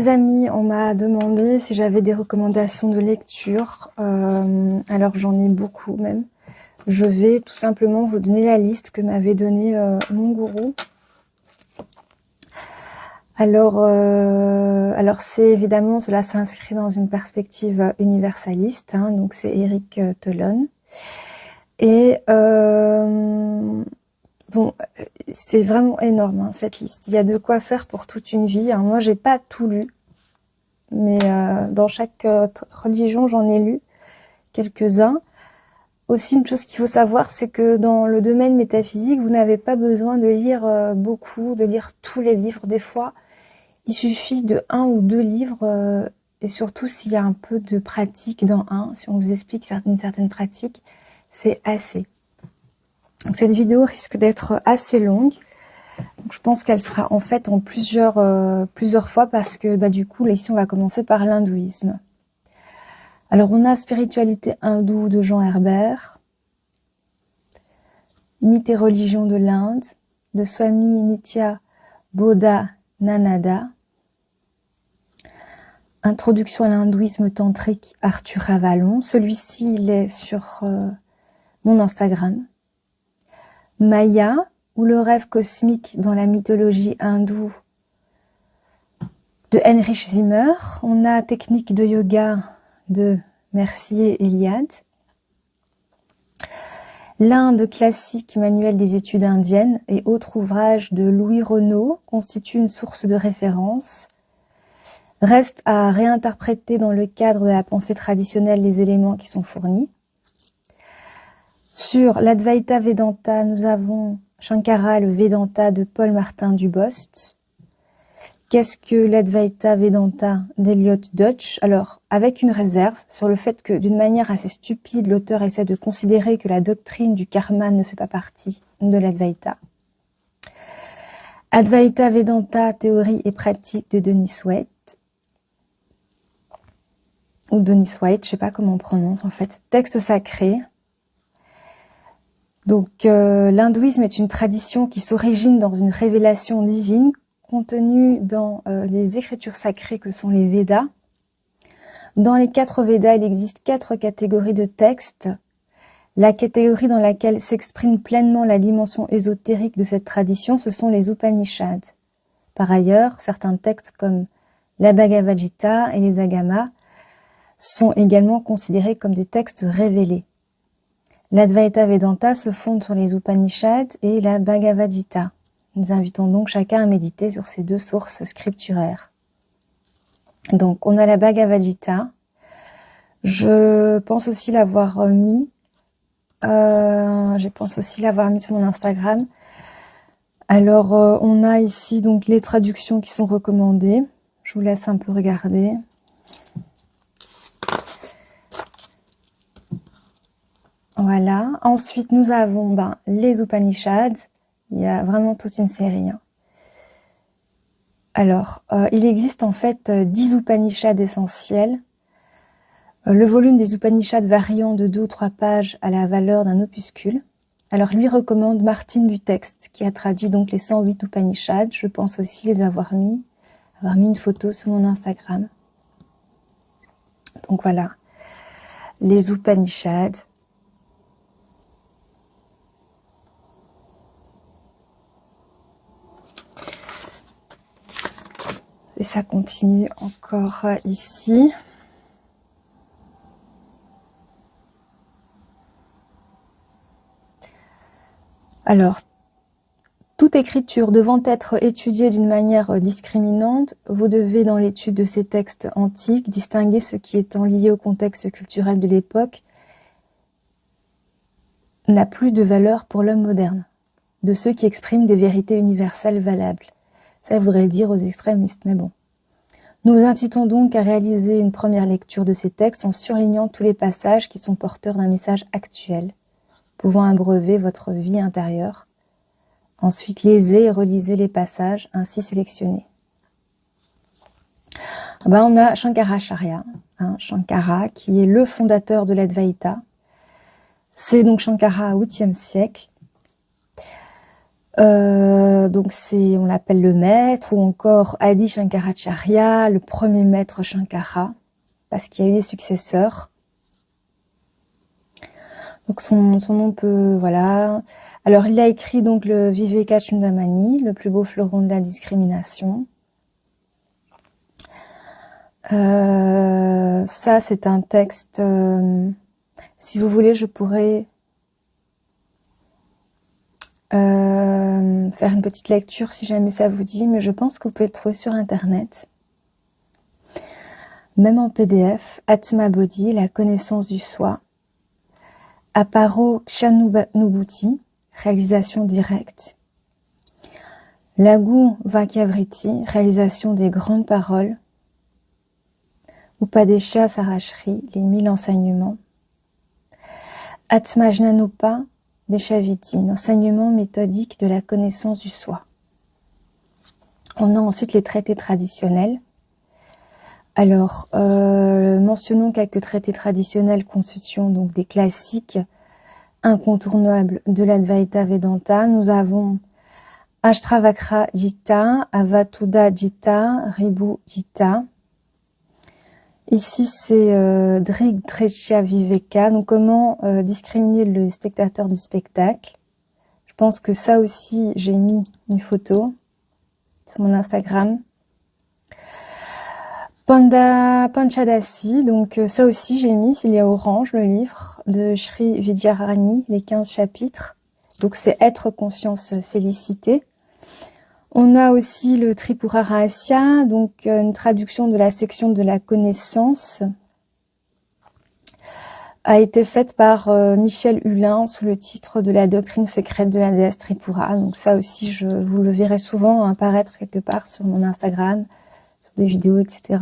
amis, on m'a demandé si j'avais des recommandations de lecture. Alors j'en ai beaucoup même. Je vais tout simplement vous donner la liste que m'avait donnée mon gourou. Alors c'est évidemment, cela s'inscrit dans une perspective universaliste, hein, donc c'est Eric Thollon. Et bon, c'est vraiment énorme hein, cette liste. Il y a de quoi faire pour toute une vie. Hein. Moi, j'ai pas tout lu, mais dans chaque religion, j'en ai lu quelques-uns. Aussi, une chose qu'il faut savoir, c'est que dans le domaine métaphysique, vous n'avez pas besoin de lire beaucoup, de lire tous les livres. Des fois, il suffit de 1 ou 2 livres, et surtout s'il y a un peu de pratique dans un, si on vous explique une certaine pratique, c'est assez. Donc, cette vidéo risque d'être assez longue. Donc, je pense qu'elle sera en fait en plusieurs fois parce que du coup, là, ici, on va commencer par l'hindouisme. Alors, on a Spiritualité hindoue de Jean Herbert, Mythes et religions de l'Inde, de Swami Nitya Bodha Nanada, Introduction à l'hindouisme tantrique Arthur Avalon. Celui-ci, il est sur mon Instagram. Maya, ou le rêve cosmique dans la mythologie hindoue de Heinrich Zimmer. On a Technique de yoga de Mercier-Eliade. L'Inde classique, manuel des études indiennes et autres ouvrages de Louis Renaud constituent une source de référence. Reste à réinterpréter dans le cadre de la pensée traditionnelle les éléments qui sont fournis. Sur l'Advaita Vedanta, nous avons Shankara, le Vedanta de Paul Martin Dubost. Qu'est-ce que l'Advaita Vedanta d'Eliot Deutsch? Alors, avec une réserve sur le fait que, d'une manière assez stupide, l'auteur essaie de considérer que la doctrine du karma ne fait pas partie de l'Advaita. Advaita Vedanta, théorie et pratique de Denis White. Ou Denis White, je sais pas comment on prononce en fait. Texte sacré. Donc, l'hindouisme est une tradition qui s'origine dans une révélation divine contenue dans les écritures sacrées que sont les Védas. Dans les 4 Védas, il existe 4 catégories de textes. La catégorie dans laquelle s'exprime pleinement la dimension ésotérique de cette tradition, ce sont les Upanishads. Par ailleurs, certains textes comme la Bhagavad Gita et les Agamas sont également considérés comme des textes révélés. L'Advaita Vedanta se fonde sur les Upanishads et la Bhagavad Gita. Nous invitons donc chacun à méditer sur ces 2 sources scripturaires. Donc, on a la Bhagavad Gita. Je pense aussi l'avoir mis. Sur mon Instagram. Alors, on a ici donc les traductions qui sont recommandées. Je vous laisse un peu regarder. Voilà. Ensuite, nous avons les Upanishads. Il y a vraiment toute une série. Hein. Alors, il existe en fait 10 Upanishads essentiels. Le volume des Upanishads variant de 2 ou 3 pages à la valeur d'un opuscule. Alors, lui recommande Martine du Texte, qui a traduit donc les 108 Upanishads. Je pense aussi les avoir mis une photo sur mon Instagram. Donc voilà, les Upanishads. Et ça continue encore ici. Alors, toute écriture devant être étudiée d'une manière discriminante, vous devez, dans l'étude de ces textes antiques, distinguer ce qui étant lié au contexte culturel de l'époque n'a plus de valeur pour l'homme moderne, de ceux qui expriment des vérités universelles valables. Ça voudrait le dire aux extrémistes, mais bon. Nous vous incitons donc à réaliser une première lecture de ces textes en surlignant tous les passages qui sont porteurs d'un message actuel, pouvant abreuver votre vie intérieure. Ensuite, lisez et relisez les passages ainsi sélectionnés. On a Shankaracharya, Shankara, qui est le fondateur de l'Advaita. C'est donc Shankara au 8e siècle. Donc on l'appelle le maître, ou encore Adi Shankaracharya, le premier maître Shankara, parce qu'il y a eu des successeurs. Donc son nom peut, voilà. Alors il a écrit donc le Vivekachundamani, le plus beau fleuron de la discrimination. Ça c'est un texte, si vous voulez je pourrais faire une petite lecture si jamais ça vous dit, mais je pense que vous pouvez le trouver sur internet. Même en PDF, Atma Bodhi, la connaissance du soi. Aparo Kshanubhuti, réalisation directe. Lagu Vakyavriti, réalisation des grandes paroles. Upadesha Sarashri, les 1000 enseignements. Atmajnanupa Deshaviti, l'enseignement méthodique de la connaissance du soi. On a ensuite les traités traditionnels. Alors, mentionnons quelques traités traditionnels constituant donc des classiques incontournables de l'Advaita Vedanta. Nous avons Ashtravakra Gita, Avatuda Gita, Ribu Gita. Ici, c'est Drigdrecha Viveka. Donc, comment discriminer le spectateur du spectacle. Je pense que ça aussi, j'ai mis une photo sur mon Instagram. Panchadasi, donc ça aussi j'ai mis, il est orange, le livre de Sri Vidyarani, les 15 chapitres. Donc c'est être conscience félicité. On a aussi le Tripura Rahasya, donc une traduction de la section de la connaissance, a été faite par Michel Hulin sous le titre de la doctrine secrète de la déesse Tripura. Donc ça aussi, vous le verrez souvent apparaître quelque part sur mon Instagram, des vidéos, etc.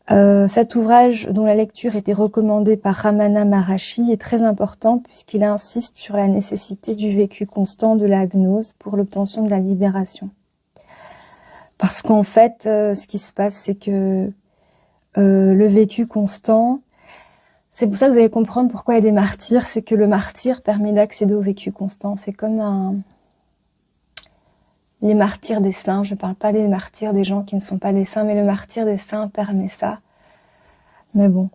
Cet ouvrage, dont la lecture était recommandée par Ramana Maharshi, est très important puisqu'il insiste sur la nécessité du vécu constant de la gnose pour l'obtention de la libération. Parce qu'en fait, ce qui se passe, c'est que le vécu constant, c'est pour ça que vous allez comprendre pourquoi il y a des martyrs, c'est que le martyr permet d'accéder au vécu constant. C'est comme les martyrs des saints, je ne parle pas des martyrs des gens qui ne sont pas des saints, mais le martyr des saints permet ça. Mais bon.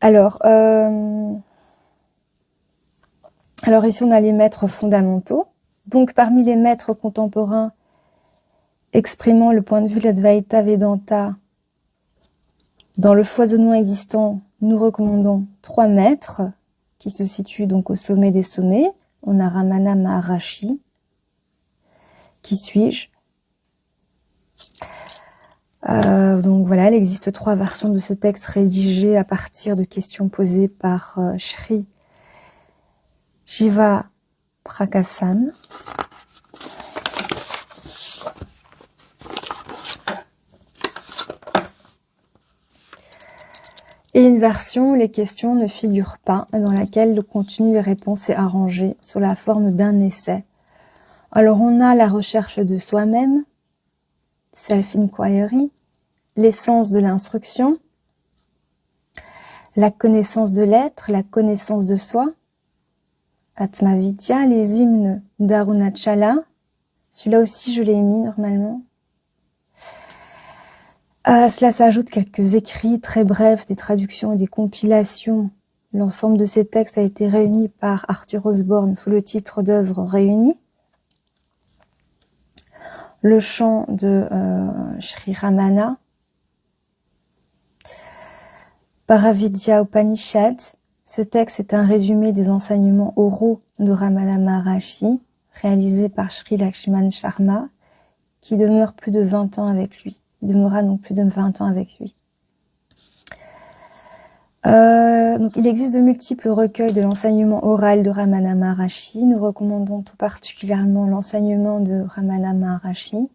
Alors ici, on a les maîtres fondamentaux. Donc, parmi les maîtres contemporains exprimant le point de vue de l'Advaita Vedanta, dans le foisonnement existant, nous recommandons 3 maîtres qui se situent donc au sommet des sommets. On a Ramana Maharshi. Qui suis-je? Donc voilà, il existe 3 versions de ce texte rédigé à partir de questions posées par Sri Jiva Prakasam. Et une version où les questions ne figurent pas, dans laquelle le contenu des réponses est arrangé sous la forme d'un essai. Alors, on a la recherche de soi-même, self-inquiry, l'essence de l'instruction, la connaissance de l'être, la connaissance de soi, Atmavidya, les hymnes d'Arunachala. Celui-là aussi, je l'ai mis normalement. À cela s'ajoutent quelques écrits très brefs, des traductions et des compilations. L'ensemble de ces textes a été réuni par Arthur Osborne sous le titre d'œuvres réunies. Le chant de Sri Ramana, Paravidya Upanishad. Ce texte est un résumé des enseignements oraux de Ramana Maharshi, réalisé par Sri Lakshman Sharma, qui demeure plus de 20 ans avec lui. Il demeurera donc plus de 20 ans avec lui. Donc, il existe de multiples recueils de l'enseignement oral de Ramana Maharshi. Nous recommandons tout particulièrement l'enseignement de Ramana Maharshi.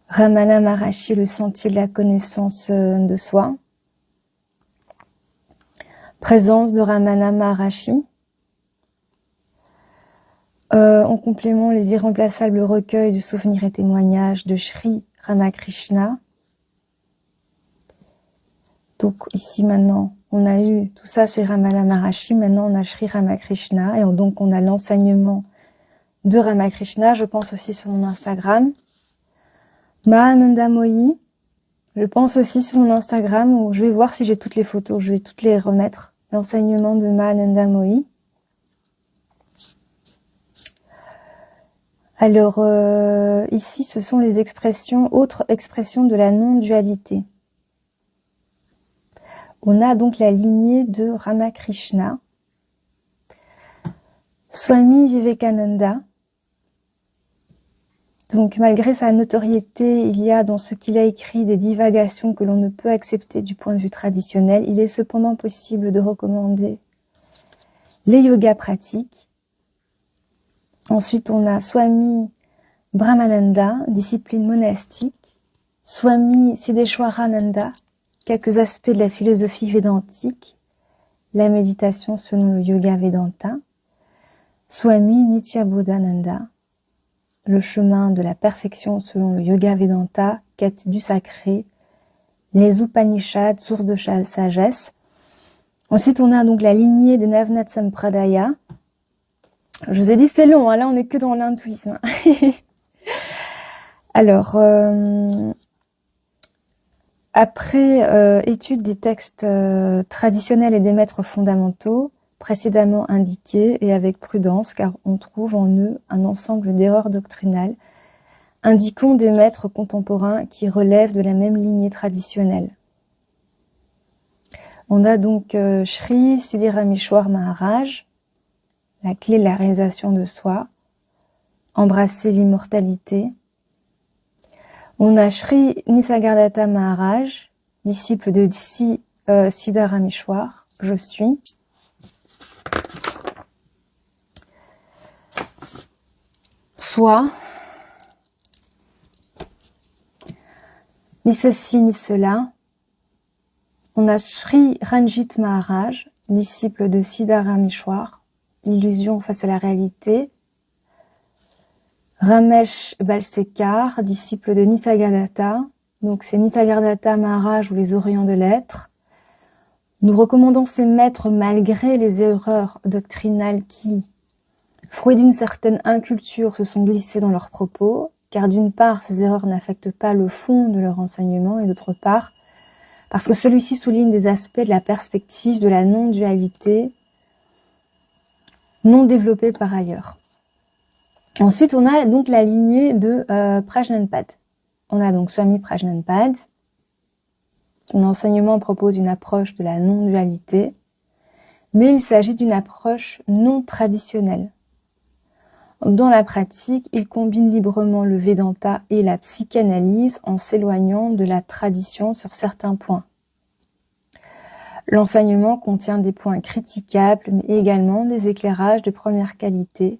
Ramana Maharshi, le sentier de la connaissance de soi. Présence de Ramana Maharshi. En complément, les irremplaçables recueils de souvenirs et témoignages de Sri Ramakrishna. Donc ici maintenant, on a eu, tout ça c'est Ramana Maharshi, maintenant on a Sri Ramakrishna, et donc on a l'enseignement de Ramakrishna. Je pense aussi sur mon Instagram. Mahananda Mohi, je pense aussi sur mon Instagram, où je vais voir si j'ai toutes les photos, je vais toutes les remettre. L'enseignement de Mahananda Mohi. Alors, ici, ce sont les expressions, autres expressions de la non-dualité. On a donc la lignée de Ramakrishna, Swami Vivekananda. Donc, malgré sa notoriété, il y a dans ce qu'il a écrit des divagations que l'on ne peut accepter du point de vue traditionnel. Il est cependant possible de recommander les yogas pratiques. Ensuite, on a Swami Brahmananda, discipline monastique. Swami Siddheshwarananda, quelques aspects de la philosophie védantique. La méditation selon le yoga Vedanta. Swami Nityabodananda, le chemin de la perfection selon le yoga Vedanta, quête du sacré, les Upanishads, source de sagesse. Ensuite, on a donc la lignée des Navnat Sampradaya. Je vous ai dit c'est long, hein, là on n'est que dans l'hindouisme. Alors, après étude des textes traditionnels et des maîtres fondamentaux, précédemment indiqués et avec prudence, car on trouve en eux un ensemble d'erreurs doctrinales, indiquons des maîtres contemporains qui relèvent de la même lignée traditionnelle. On a donc Sri Siddhirameshwar Maharaj, la clé de la réalisation de soi, embrasser l'immortalité. On a Sri Nisargadatta Maharaj, disciple de Siddharameshwar, je suis. Soit, ni ceci ni cela. On a Sri Ranjit Maharaj, disciple de Siddharameshwar, l'illusion face à la réalité. Ramesh Balsekar, disciple de Nisargadatta, donc c'est Nisargadatta Maharaj ou les Orients de l'être. Nous recommandons ces maîtres malgré les erreurs doctrinales qui, fruits d'une certaine inculture, se sont glissées dans leurs propos, car d'une part, ces erreurs n'affectent pas le fond de leur enseignement, et d'autre part, parce que celui-ci souligne des aspects de la perspective de la non-dualité, non développés par ailleurs. Ensuite, on a donc la lignée de Prajnanpad. On a donc Swami Prajnanpad. Son enseignement propose une approche de la non-dualité, mais il s'agit d'une approche non traditionnelle. Dans la pratique, il combine librement le Vedanta et la psychanalyse en s'éloignant de la tradition sur certains points. L'enseignement contient des points critiquables, mais également des éclairages de première qualité.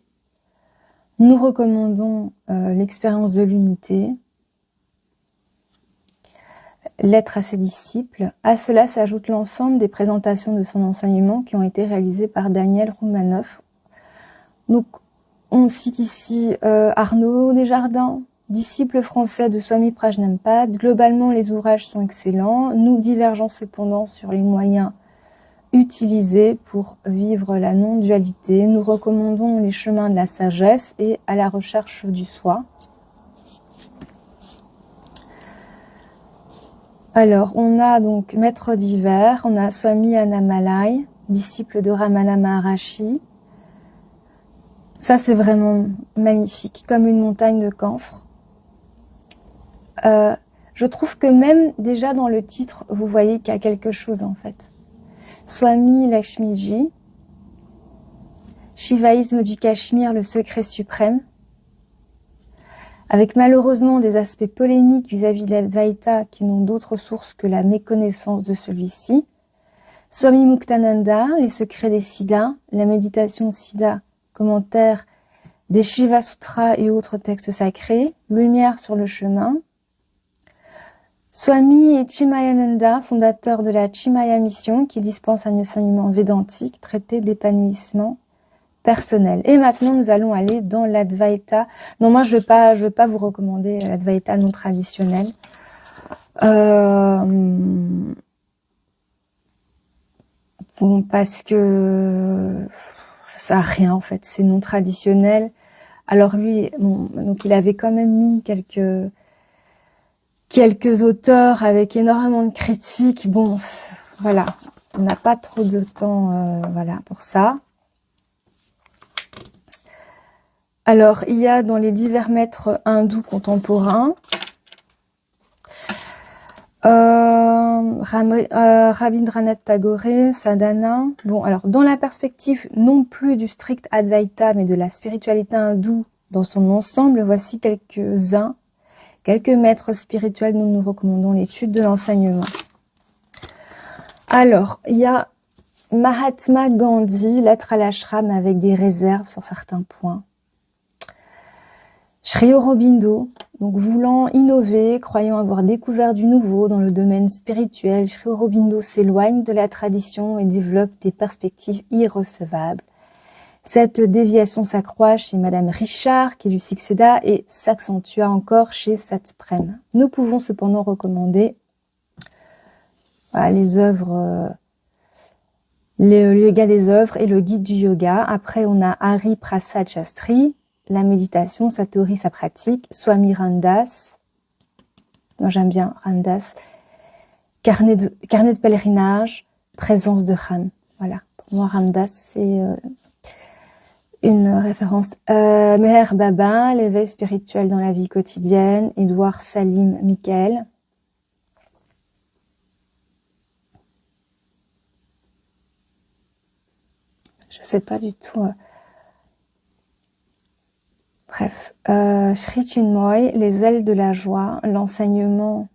Nous recommandons l'expérience de l'unité, l'être à ses disciples. À cela s'ajoute l'ensemble des présentations de son enseignement qui ont été réalisées par Daniel Roumanoff. Donc, on cite ici Arnaud Desjardins, disciple français de Swami Prajnanpad. Globalement, les ouvrages sont excellents. Nous divergeons cependant sur les moyens utilisés pour vivre la non-dualité. Nous recommandons les chemins de la sagesse et à la recherche du soi. Alors, on a donc Maître divers, on a Swami Annamalai, disciple de Ramana Maharshi. Ça, c'est vraiment magnifique, comme une montagne de camphre. Je trouve que même déjà dans le titre, vous voyez qu'il y a quelque chose en fait. Swami Lakshmiji, Shivaïsme du Cachemire, le secret suprême, avec malheureusement des aspects polémiques vis-à-vis de l'Advaita qui n'ont d'autre source que la méconnaissance de celui-ci. Swami Muktananda, les secrets des Siddhas, la méditation Siddha, commentaire des Shiva Sutras et autres textes sacrés, lumière sur le chemin. Swami Chimayananda, fondateur de la Chimaya Mission, qui dispense un enseignement védantique, traité d'épanouissement personnel. Et maintenant, nous allons aller dans l'Advaita. Non, moi, je vais pas vous recommander l'Advaita non traditionnel. Bon, parce que ça sert à rien, en fait. C'est non traditionnel. Alors lui, bon, donc il avait quand même mis quelques auteurs avec énormément de critiques. Bon, voilà. On n'a pas trop de temps, voilà, pour ça. Alors, il y a dans les divers maîtres hindous contemporains, Rabindranath Tagore, Sadhana. Bon, alors, dans la perspective non plus du strict Advaita, mais de la spiritualité hindoue dans son ensemble, voici quelques maîtres spirituels dont nous recommandons l'étude de l'enseignement. Alors, il y a Mahatma Gandhi, lettre à l'ashram avec des réserves sur certains points. Sri Aurobindo, donc voulant innover, croyant avoir découvert du nouveau dans le domaine spirituel, Sri Aurobindo s'éloigne de la tradition et développe des perspectives irrecevables. Cette déviation s'accroît chez Madame Richard, qui lui succéda, et s'accentua encore chez Satprem. Nous pouvons cependant recommander les œuvres, le yoga des œuvres et le guide du yoga. Après, on a Hari Prasad Shastri, la méditation, sa théorie, sa pratique. Swami Ramdas, moi j'aime bien Ramdas, carnet de pèlerinage, présence de Ram. Voilà, pour moi Ramdas c'est une référence. Meher Baba, l'éveil spirituel dans la vie quotidienne. Édouard Salim Michael. Je sais pas du tout. Bref, Sri Chinmoy, les ailes de la joie, l'enseignement